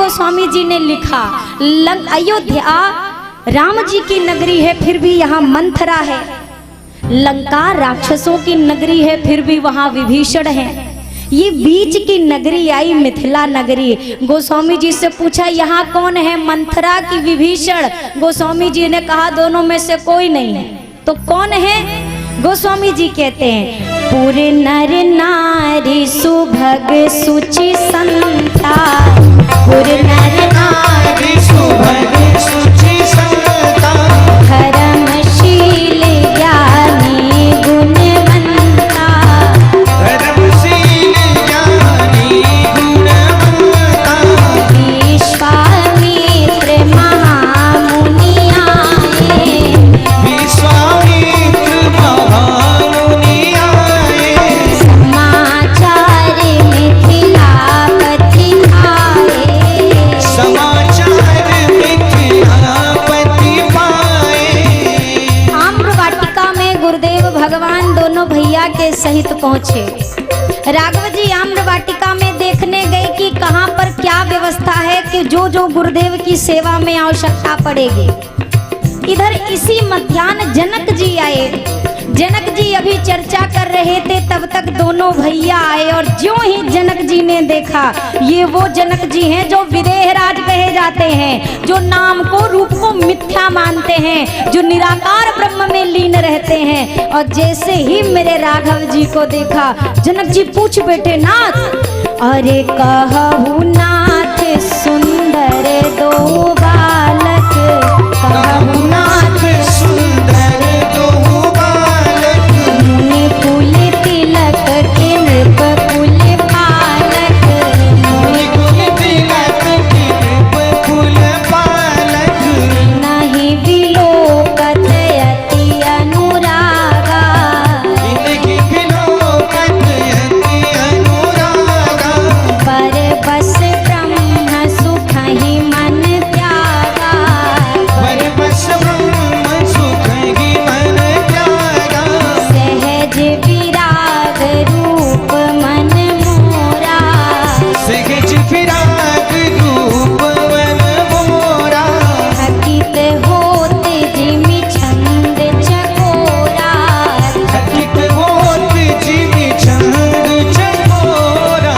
गोस्वामी जी ने लिखा, अयोध्या राम जी की नगरी है फिर भी यहाँ मंथरा है, लंका राक्षसों की नगरी है फिर भी वहाँ विभीषण है, ये बीच की नगरी आई मिथिला नगरी। गोस्वामी जी से पूछा यहाँ कौन है, मंथरा की विभीषण? गोस्वामी जी ने कहा दोनों में से कोई नहीं है। तो कौन है? गोस्वामी जी कहते हैं पुर नर नारी सुभग सुचि संता, पुर नर नारी सुभग सुचि संता, धर्मशील ज्ञानी गुणवंता, धर्मशील ज्ञानी गुणवंता, विश्वामित्र महामुनि आए, विश्वामित्र महामुनि आए, समाचार मिथिलापति आए, समाचार मिथिलापति पाए। आम्रवाटिका में गुरुदेव भगवान दोनों भैया के सहित पहुँचे। राघव जी आम्रवाटिका में देखने गए कि कहाँ पर क्या व्यवस्था है कि जो जो गुरुदेव की सेवा में आवश्यकता पड़ेगी। इधर इसी मध्याह्न जनक जी आए। जनक जी अभी चर्चा कर रहे थे, तब तक दोनों भैया आए और ज्यों ही जनक जी ने देखा, ये वो जनक जी हैं जो विदेहराज कहे जाते हैं, जो नाम को रूप को मिथ्या मानते हैं, जो निराकार ब्रह्म में लीन रहते हैं। और जैसे ही मेरे राघव जी को देखा, जनक जी पूछ बैठे नाथ, अरे कहू नाथ सुंदर दो बालक, कहू नाथ सुंदर दो बालक, मुनि कुल तिलक के नृप कुल पालक, मुनि कुल तिलक के नृप कुल पालक, नहीं विलोकत अति अनुरागा, इनकी विलोकत अति अनुरागा, पर बस ब्रह्म सुख ही मन त्यागा, पर बस ब्रह्म सुख ही मन त्यागा, सहज विराग रूप मन मोरा, सहज विराग रूप मन मोरा, थकित होते जिमि छंद चकोरा, थकित होते जिमि छंद चकोरा।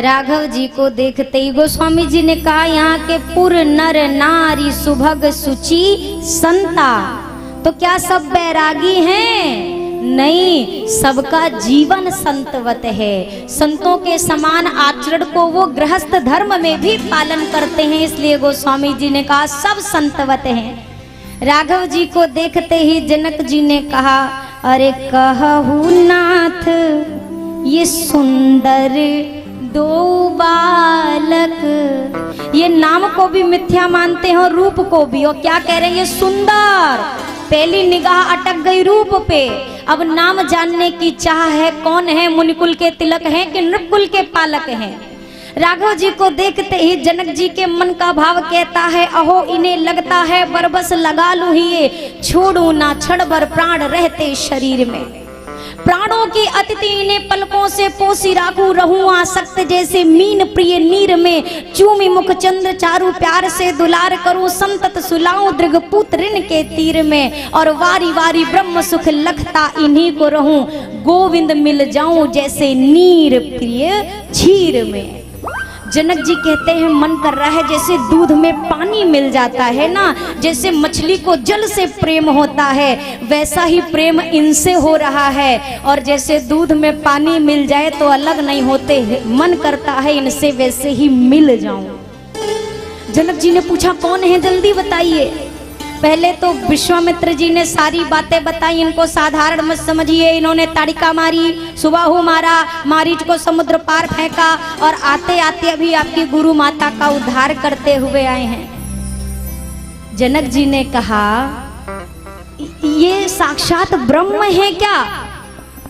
राघव जी को देखते ही गोस्वामी जी ने कहा यहाँ के पुर नर नारी सुभग सुचि संता, तो क्या सब बैरागी हैं? नहीं, सबका जीवन संतवत है। संतों के समान आचरण को वो गृहस्थ धर्म में भी पालन करते हैं, इसलिए गोस्वामी जी ने कहा सब संतवत हैं। राघव जी को देखते ही जनक जी ने कहा, अरे कहू नाथ ये सुंदर दो बालक, ये नाम को भी मिथ्या मानते हैं और रूप को भी। और क्या कह रहे हैं? ये सुंदर। पहली निगाह अटक गई रूप पे, अब नाम जानने की चाह है। कौन है? मुनिकुल के तिलक हैं कि नृपकुल के पालक हैं? राघव जी को देखते ही जनक जी के मन का भाव कहता है, अहो इन्हें लगता है बरबस लगा लूं ही ये, छोड़ू ना क्षण भर प्राण रहते शरीर में। प्राणों की अतिथि इन्हें पलकों से पोसी राखू, रहूं आसक्त जैसे मीन प्रिय नीर में, चूमी मुख चंद्र चारु प्यार से दुलार करूं, संतत सुलाऊं दृग पुत्रिन के तीर में, और वारी वारी ब्रह्म सुख लखता इन्हीं को रहूं, गोविंद मिल जाऊं जैसे नीर प्रिय झीर में। जनक जी कहते हैं मन कर रहा है जैसे दूध में पानी मिल जाता है ना, जैसे मछली को जल से प्रेम होता है, वैसा ही प्रेम इनसे हो रहा है। और जैसे दूध में पानी मिल जाए तो अलग नहीं होते, मन करता है इनसे वैसे ही मिल जाऊं। जनक जी ने पूछा कौन है, जल्दी बताइए। पहले तो विश्वामित्र जी ने सारी बातें बताई, इनको साधारण मत समझिए। इन्होंने ताड़िका मारी, सुबाहु मारा, मारीच को समुद्र पार फेंका, और आते आते अभी आपकी गुरु माता का उद्धार करते हुए आए हैं। जनक जी ने कहा ये साक्षात ब्रह्म है क्या?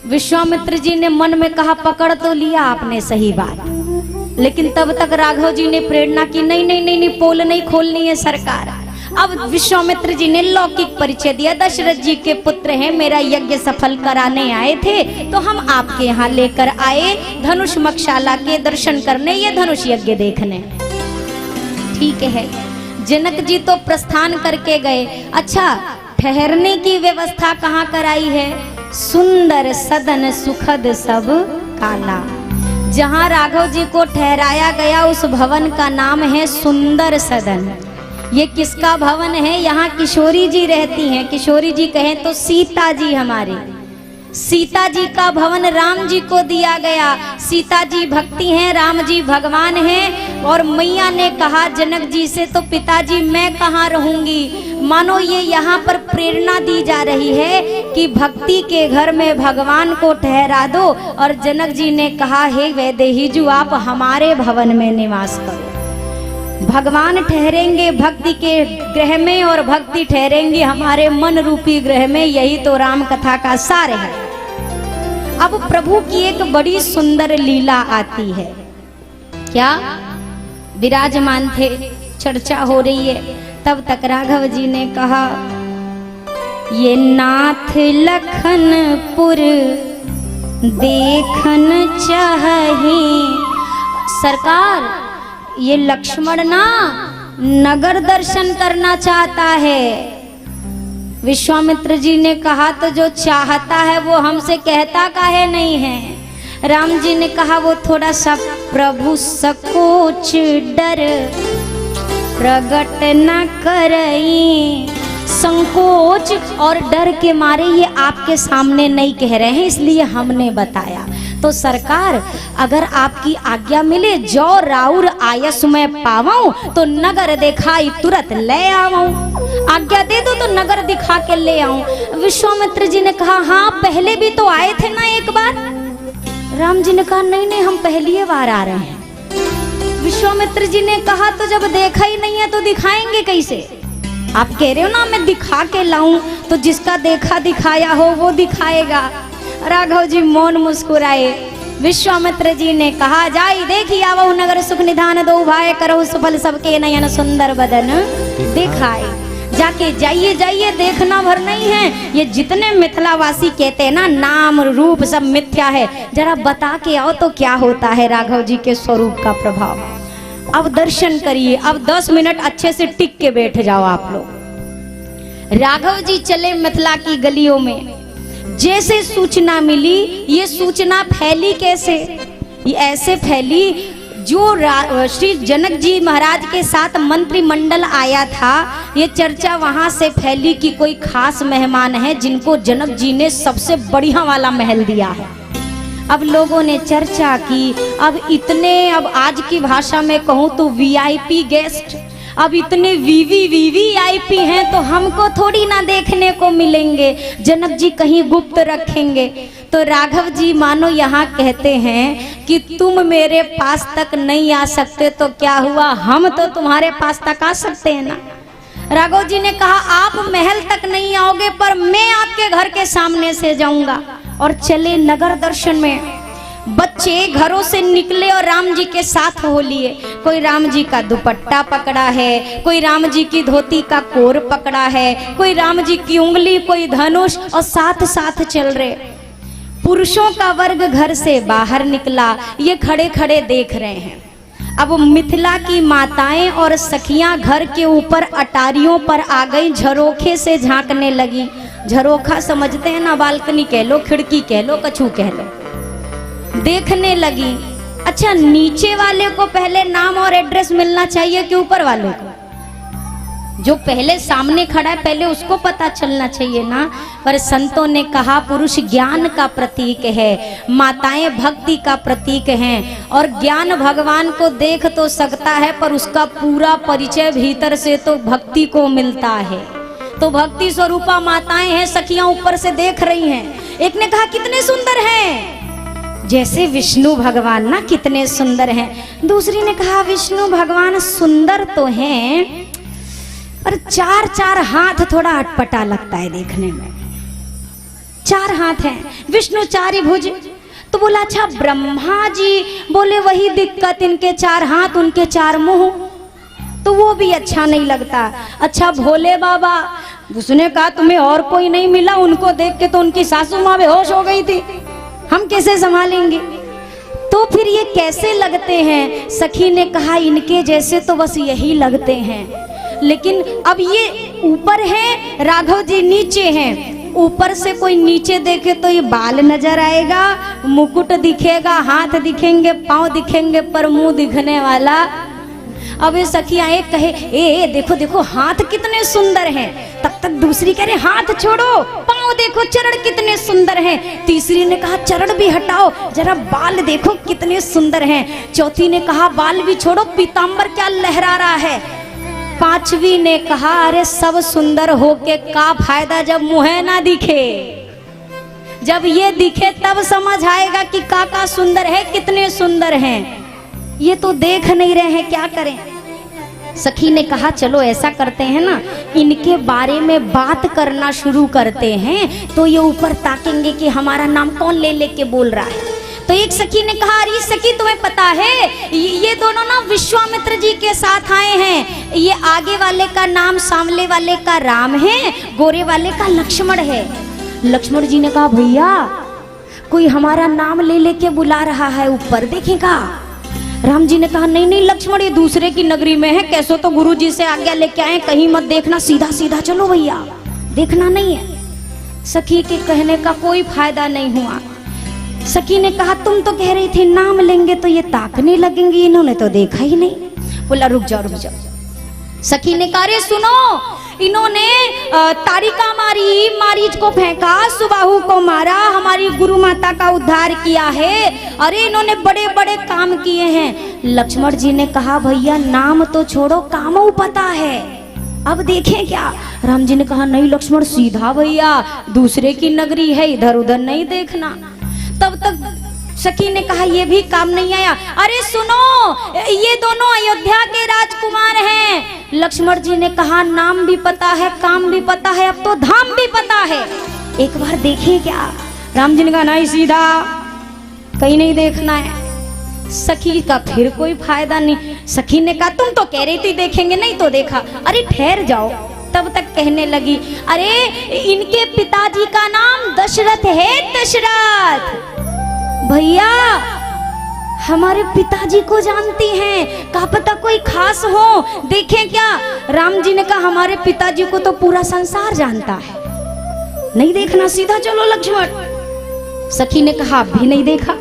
विश्वामित्र जी ने मन में कहा पकड़ तो लिया आपने सही बात, लेकिन तब तक राघव जी ने प्रेरणा की नहीं नहीं नहीं नहीं, पोल नहीं खोलनी है सरकार। अब विश्वामित्र जी ने लौकिक परिचय दिया, दशरथ जी के पुत्र हैं, मेरा यज्ञ सफल कराने आए थे तो हम आपके यहाँ लेकर आए धनुष मक्षाला के दर्शन करने, ये धनुष यज्ञ देखने। ठीक है, जनक जी तो प्रस्थान करके गए। अच्छा, ठहरने की व्यवस्था कहाँ कराई है? सुंदर सदन सुखद सब काला। जहाँ राघव जी को ठहराया गया उस भवन का नाम है सुंदर सदन। ये किसका भवन है? यहाँ किशोरी जी रहती हैं। किशोरी जी कहें तो सीता जी, हमारी सीता जी का भवन राम जी को दिया गया। सीता जी भक्ति हैं, राम जी भगवान हैं। और मैया ने कहा जनक जी से, तो पिताजी मैं कहाँ रहूंगी? मानो ये यहाँ पर प्रेरणा दी जा रही है कि भक्ति के घर में भगवान को ठहरा दो। और जनक जी ने कहा, हे वैदेहीजू, आप हमारे भवन में निवास करो। भगवान ठहरेंगे भक्ति के गृह में और भक्ति ठहरेंगी हमारे मन रूपी गृह में। यही तो राम कथा का सार है। अब प्रभु की एक बड़ी सुंदर लीला आती है। क्या? विराजमान थे, चर्चा हो रही है, तब तक राघव जी ने कहा, ये नाथ लखनपुर देखन चाहे। सरकार, ये लक्ष्मण ना नगर दर्शन करना चाहता है। विश्वामित्र जी ने कहा, तो जो चाहता है वो हमसे कहता काहे नहीं है? राम जी ने कहा, वो थोड़ा सा प्रभु सकोच डर प्रगट न करई। संकोच और डर के मारे ये आपके सामने नहीं कह रहे हैं, इसलिए हमने बताया। तो सरकार, अगर आपकी आज्ञा मिले, जो राउर आयस में पावाऊं तो नगर दिखाई तुरंत ले आवाऊं। आज्ञा दे दो तो नगर दिखा के ले आऊं। विश्वामित्र जी ने कहा, हाँ पहले भी तो आए थे ना एक बार। राम जी ने कहा, नहीं नहीं, हम पहली बार आ रहे हैं। विश्वामित्र जी ने कहा, तो जब देखा ही नहीं है तो दिखाएंगे कैसे? आप कह रहे हो ना मैं दिखा के लाऊं, तो जिसका देखा दिखाया हो वो दिखाएगा। राघव जी मौन मुस्कुराए। विश्वामित्र जी ने कहा, जाई देखी आवो नगर सुख निधान दो भाई करो सुफल सबके नयन सुंदर बदन दिखाए। जाके जाइए जाइए, देखना भर नहीं है। ये जितने मिथिलावासी कहते हैं ना नाम रूप सब मिथ्या है, जरा बता के आओ तो क्या होता है राघव जी के स्वरूप का प्रभाव। अब दर्शन करिए। अब 10 मिनट अच्छे से टिक के बैठ जाओ आप लोग। राघव जी चले मिथिला की गलियों में। जैसे सूचना मिली, ये सूचना फैली कैसे? ये ऐसे फैली, जो श्री जनक जी महाराज के साथ मंत्रिमंडल आया था, ये चर्चा वहां से फैली कि कोई खास मेहमान है जिनको जनक जी ने सबसे बढ़िया वाला महल दिया है। अब लोगों ने चर्चा की। अब इतने, अब आज की भाषा में कहूँ तो वीआईपी गेस्ट, अब इतने वीवीआईपी हैं तो हमको थोड़ी ना देखने को मिलेंगे। जनक जी कहीं गुप्त रखेंगे। तो राघव जी मानो यहाँ कहते हैं कि तुम मेरे पास तक नहीं आ सकते तो क्या हुआ, हम तो तुम्हारे पास तक आ सकते हैं ना। राघव जी ने कहा, आप महल तक नहीं आओगे पर मैं आपके घर के सामने से जाऊंगा। और चले नगर दर्शन में। बच्चे घरों से निकले और राम जी के साथ हो लिए। कोई राम जी का दुपट्टा पकड़ा है, कोई राम जी की धोती का कोर पकड़ा है, कोई राम जी की उंगली, कोई धनुष, और साथ साथ चल रहे। पुरुषों का वर्ग घर से बाहर निकला, ये खड़े खड़े देख रहे हैं। अब मिथिला की माताएं और सखियां घर के ऊपर अटारियों पर आ गई, झरोखे से झांकने लगी। झरोखा समझते हैं ना, बालकनी कह लो, खिड़की कह लो, कछू कह लो। देखने लगी। अच्छा, नीचे वाले को पहले नाम और एड्रेस मिलना चाहिए कि ऊपर वाले को? जो पहले सामने खड़ा है पहले उसको पता चलना चाहिए ना। पर संतों ने कहा, पुरुष ज्ञान का प्रतीक है, माताएं भक्ति का प्रतीक हैं। और ज्ञान भगवान को देख तो सकता है पर उसका पूरा परिचय भीतर से तो भक्ति को मिलता है। तो भक्ति स्वरूपा माताएं हैं, सखियां ऊपर से देख रही हैं। एक ने कहा, कितने सुंदर हैं, जैसे विष्णु भगवान ना कितने सुंदर हैं। दूसरी ने कहा, विष्णु भगवान सुंदर तो हैं पर 4-4 हाथ थोड़ा अटपटा लगता है देखने में। 4 हाथ हैं, विष्णु 4 भुज। तो बोला, अच्छा ब्रह्मा जी बोले वही दिक्कत, इनके 4 हाथ उनके 4 मुंह। तो वो भी अच्छा नहीं लगता। अच्छा भोले बाबा, उसने कहा तुम्हें और कोई नहीं मिला, उनको देख के तो उनकी सासू माँ बेहोश हो गई थी, हम कैसे संभालेंगे। तो फिर ये कैसे लगते हैं? सखी ने कहा इनके जैसे तो बस यही लगते हैं, लेकिन अब ये ऊपर है, राघव जी नीचे हैं। ऊपर से कोई नीचे देखे तो ये बाल नजर आएगा, मुकुट दिखेगा, हाथ दिखेंगे, पांव दिखेंगे, पर मुंह दिखने वाला। अब ये सखियां एक कहे ए देखो देखो हाथ कितने सुंदर हैं, तब तक दूसरी कह रही हाथ छोड़ो, पांव देखो चरण कितने सुंदर हैं। तीसरी ने कहा चरण भी हटाओ, जरा बाल देखो कितने सुंदर हैं। चौथी ने कहा बाल भी छोड़ो, पीतांबर क्या लहरा रहा है। पांचवी ने कहा अरे सब सुंदर होके का फायदा जब मुँह ना दिखे, जब ये दिखे तब समझ आएगा कि का सुंदर है, कितने सुंदर हैं। ये तो देख नहीं रहे हैं, क्या करें। सखी ने कहा चलो ऐसा करते हैं ना, इनके बारे में बात करना शुरू करते हैं, तो ये ऊपर ताकेंगे कि हमारा नाम कौन ले लेके बोल रहा है। तो एक सखी ने कहा अरे सखी तुम्हें पता है ये दोनों ना विश्वामित्र जी के साथ आए हैं, ये आगे वाले का नाम सामने वाले का राम है, गोरे वाले का लक्ष्मण है। लक्ष्मण जी ने कहा भैया कोई हमारा नाम ले लेके बुला रहा है, ऊपर देखेगा। राम जी ने कहा नहीं नहीं लक्ष्मण ये दूसरे की नगरी में है, कैसो तो गुरु जी से आज्ञा लेके आए, कहीं मत देखना, सीधा सीधा चलो भैया, देखना नहीं है। सखी के कहने का कोई फायदा नहीं हुआ। सखी ने कहा तुम तो कह रही थी नाम लेंगे तो ये ताकने लगेंगे, इन्होंने तो देखा ही नहीं। बोला रुक जाओ रुक जाओ। सखी ने कहा अरे सुनो, इन्होंने तारिका मारी, मारीच को फेंका, सुबाहु को मारा, हमारी गुरु माता का उद्धार किया है, अरे इन्होंने बड़े बड़े काम किए हैं। लक्ष्मण जी ने कहा भैया नाम तो छोड़ो, काम पता है, अब देखें क्या। राम जी ने कहा नहीं लक्ष्मण सीधा भैया, दूसरे की नगरी है, इधर उधर नहीं देखना। तब तक सखी ने कहा ये भी काम नहीं आया। अरे सुनो ये दोनों अयोध्या के राजकुमार हैं। लक्ष्मण जी ने कहा नाम भी पता है, काम भी पता है, अब तो धाम भी पता है, एक बार देखें क्या। राम जी ने कहा नहीं सीधा, कहीं नहीं देखना है। सखी का फिर कोई फायदा नहीं। सखी ने कहा तुम तो कह रही थी देखेंगे, नहीं तो देखा। अरे ठहर जाओ। तब तक कहने लगी अरे इनके पिताजी का नाम दशरथ है, दशरथ। भैया हमारे पिताजी को जानती हैं, क्या पता कोई खास हो, देखें क्या। राम जी ने कहा हमारे पिताजी को तो पूरा संसार जानता है, नहीं देखना, सीधा चलो लक्ष्मण। सखी ने कहा भी नहीं देखा।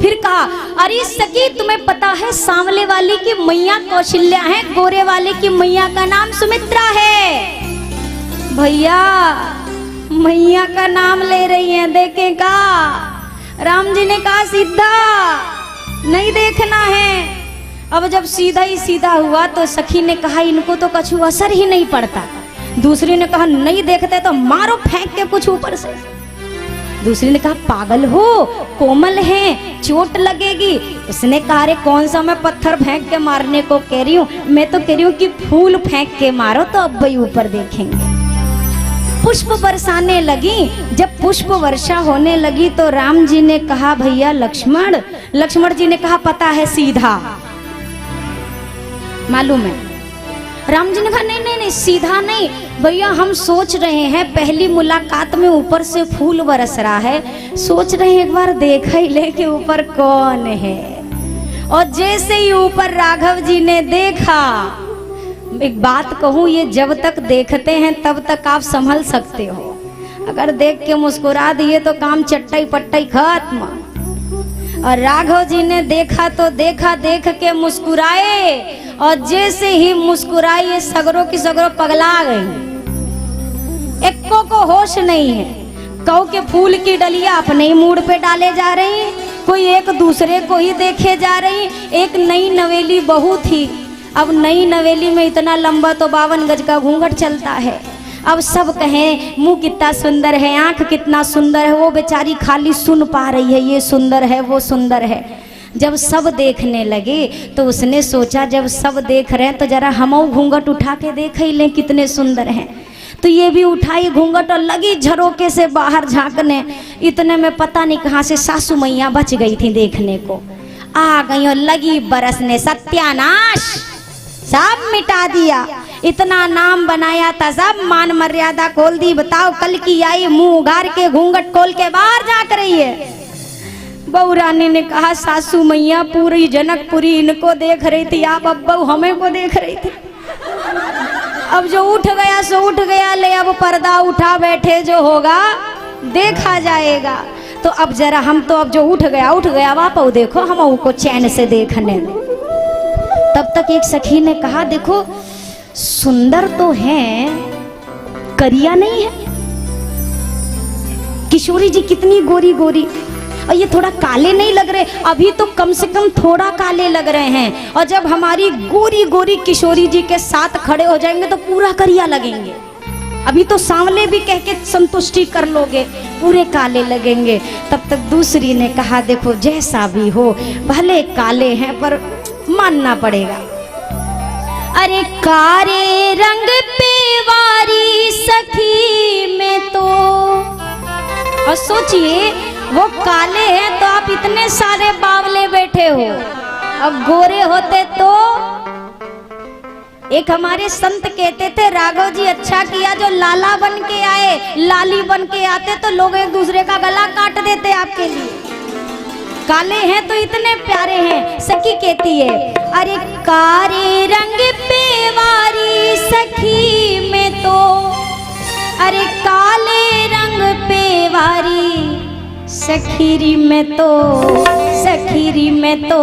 फिर कहा अरे सखी तुम्हें पता है सामने वाली की मैया कौशल्या है, गोरे वाले की मैया का नाम सुमित्रा है। भैया मैया का नाम ले रही हैं, देखेगा। राम जी ने कहा सीधा नहीं देखना है। अब जब सीधा ही सीधा हुआ तो सखी ने कहा इनको तो कछु असर ही नहीं पड़ता। दूसरी ने कहा नहीं देखते तो मारो फेंक के कुछ ऊपर से। दूसरी ने कहा पागल हो, कोमल है, चोट लगेगी। उसने कहा अरे कौन सा मैं पत्थर फेंक के मारने को कह रही हूँ, मैं तो कह रही हूँ कि फूल फेंक के मारो तो अब भाई ऊपर देखेंगे। पुष्प बरसाने लगी। जब पुष्प वर्षा होने लगी तो राम जी ने कहा भैया लक्ष्मण। लक्ष्मण जी ने कहा पता है सीधा, मालूम है। राम जी ने कहा नहीं नहीं नहीं सीधा नहीं भैया, हम सोच रहे हैं पहली मुलाकात में ऊपर से फूल बरस रहा है, सोच रहे हैं एक बार देखा ही ले कि ऊपर कौन है। और जैसे ही ऊपर राघव जी ने देखा, एक बात कहूँ ये जब तक देखते हैं तब तक आप संभल सकते हो, अगर देख के मुस्कुरा दिए तो काम चट्टाई पट्टाई खत्म। और राघव जी ने देखा तो देखा, देख के मुस्कुराए, और जैसे ही मुस्कुराई सगरों की सगरों पगला गई, एक्को को होश नहीं है। कौ के फूल की डलिया अपने ही मूड पे डाले जा रही, कोई एक दूसरे को ही देखे जा रही। एक नई नवेली बहू थी, अब नई नवेली में इतना लंबा तो 52 गज का घूंघट चलता है। अब सब कहें मुंह कितना सुंदर है, आंख कितना सुंदर है, वो बेचारी खाली सुन पा रही है ये सुंदर है वो सुंदर है। जब सब देखने लगे तो उसने सोचा जब सब देख रहे हैं तो जरा हम घूंघट उठा के देख ही लें कितने सुंदर हैं। तो ये भी उठाई घूंघट और लगी झरोके से बाहर झांकने। इतने में पता नहीं कहाँ से सासू मैया बच गई थी देखने को, आ गई और लगी बरसने सत्यानाश। सब मिटा दिया। इतना नाम बनाया था, सब मान मर्यादा खोल दी। बताओ कल की आई मुंह उघार के घूंघट खोल के बाहर जाक रही है। बहू रानी ने कहा सासू मैया पूरी जनकपुरी इनको देख रही थी, आप अब बहू हमें को देख रही थी। अब जो उठ गया सो उठ गया, ले अब पर्दा उठा बैठे, जो होगा देखा जाएगा। तो अब जरा हम तो अब जो उठ गया वापस देखो, हम उसको चैन से देखने। तब तक एक सखी ने कहा देखो सुंदर तो है, करिया नहीं है। किशोरी जी कितनी गोरी गोरी, और ये थोड़ा काले नहीं लग रहे, अभी तो कम से कम थोड़ा काले लग रहे हैं, और जब हमारी गोरी गोरी किशोरी जी के साथ खड़े हो जाएंगे तो पूरा करिया लगेंगे। अभी तो सांवले भी कह के संतुष्टि कर लोगे, पूरे काले लगेंगे। तब तक दूसरी ने कहा देखो जैसा भी हो, भले काले हैं पर मानना पड़ेगा। अरे कारे रंग पे वारी सखी में तो, और सोचिए वो काले हैं तो आप इतने सारे बावले बैठे हो, अब गोरे होते तो। एक हमारे संत कहते थे राघव जी अच्छा किया जो लाला बन के आए, लाली बन के आते तो लोग एक दूसरे का गला काट देते आपके लिए। काले हैं तो इतने प्यारे हैं। सखी कहती है अरे कारे रंग पे वारी सखी में तो, अरे काले रंग पे वारी सखीरी में तो, सखीरी में तो,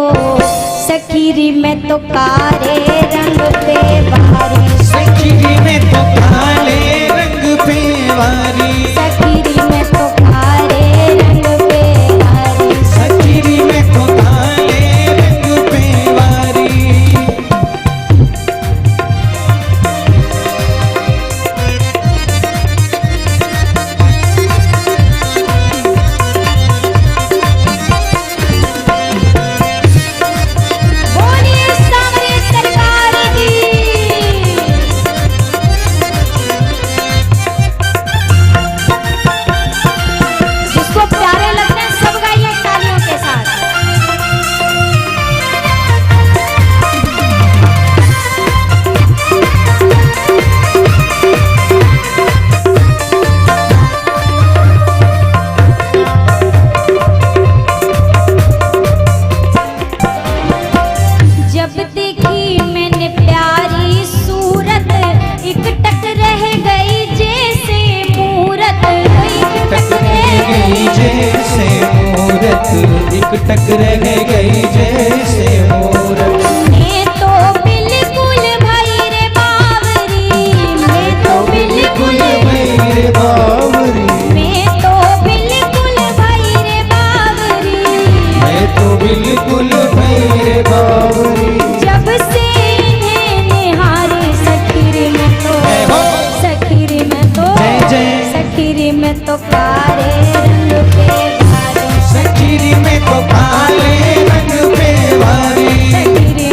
सखीरी में तो काले रंग पे वारी, सखीरी में तो काले रंग पे वारी, सखीरी में तो काले रंग पे वारी, सखीरी में तो काले रंग पे वारी। टक रह गई जैसे मूरत, मैं तो बिल्कुल भई रे बावरी, मैं तो बिल्कुल भई रे बावरी, मैं तो बिल्कुल भई रे बावरी, मैं तो बिल्कुल भई रे बावरी। जब से इन्हें निहारे सखीरी में तो, सखीरी में तो, सखीरी में तो काले रंग पे वारी, सखीरी में तो काले रंग पे वारी, सखीरी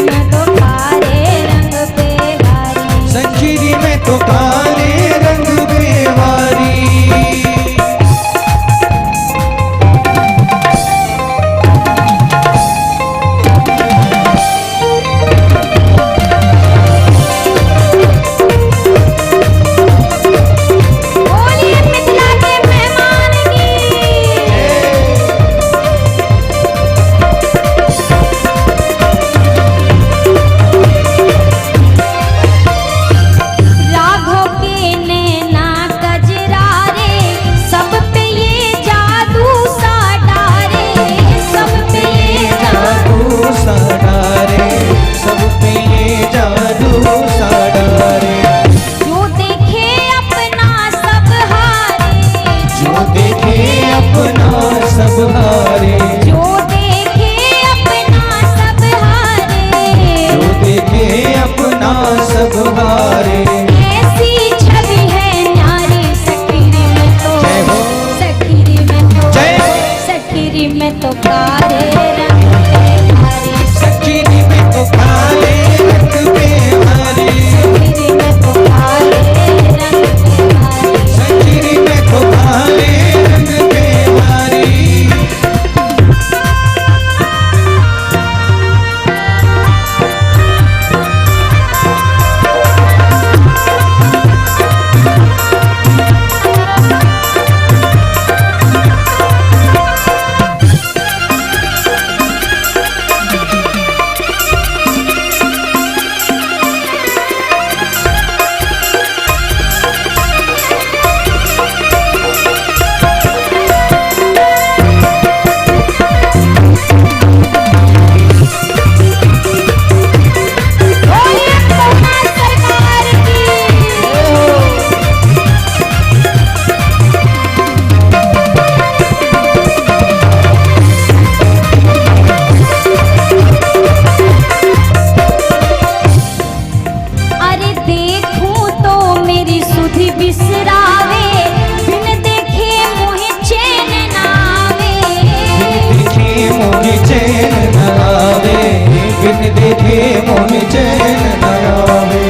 बिन देखे मोन चैन न आवे।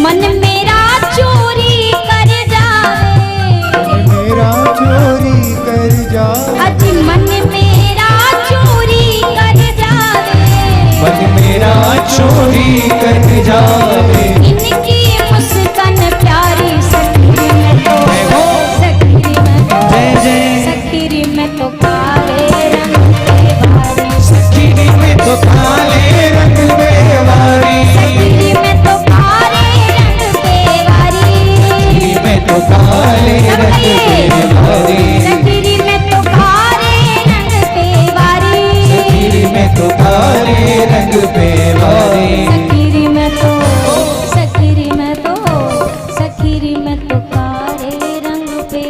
मन मेरा चोरी कर जावे, मेरा चोरी कर जावे, अज मन मेरा चोरी कर जावे, मन मेरा चोरी कर जावे। इनकी मुस्कान प्यारी सखीरी में तो, सखीरी में तो, जय जय सखीरी में तो काले रंग के वारी, सखीरी में तो काले रंग में वारी, सखीरी में तो काले रंग के वारी, सखीरी में तो काले रंग पे वारी, सखीरी में तो काले रंग पे वारी, सखीरी में तो काले रंग पे वारी। सखीरी में तो, सखीरी में तो, सखीरी में तो काले रंग पे,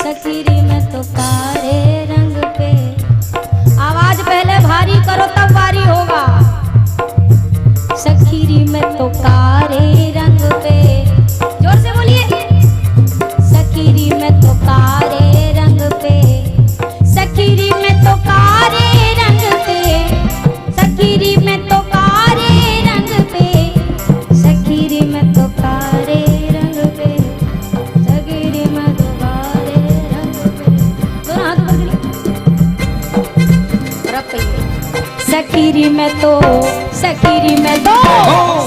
सखीरी में तो काले रंग पे। आवाज पहले भारी करो तब वारी होगा। सखीरी में तो काले रंग पे, जोर से बोलिए। सखीरी में तो काले रंग पे, सखीरी में तो काले रंग पे, सखीरी में तो काले रंग पे, सखीरी में तो काले रंग पे, सखीरी में तो काले रंग पे। दोनों हाथ ऊपर करिए। रख पाइए। सखीरी में तो, सखीरी में तो,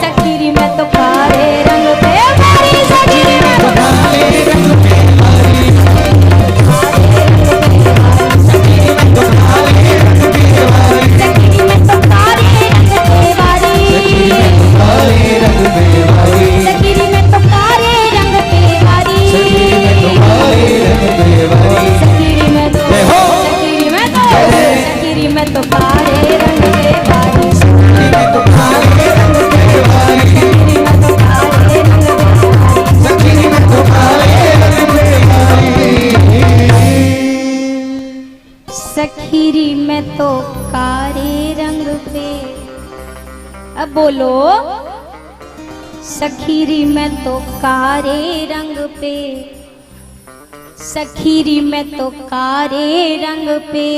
सखीरी में तो काले रंग पे वारी, सखीरी में तो काले रंग पे वारी, सखीरी में तो काले रंग पे वारी, सखीरी में तो काले रंग पे वारी, काले रंग पे वारी, सखीरी में तो काले रंग पे वारी, सखीरी में तो काले रंग पे वारी। सखीरी में तो, जय हो। सखीरी में तो, सखीरी में तो काले रंग पे वारी, सखीरी में तो काले रंग पे वारी, सखीरी में तो काले रंग पे वारी, सखीरी में तो काले रंग पे वारी। सखीरी में तो काले रंग पे। अब बोलो। सखीरी में तो काले रंग पे, सखीरी में तो काले रंग पे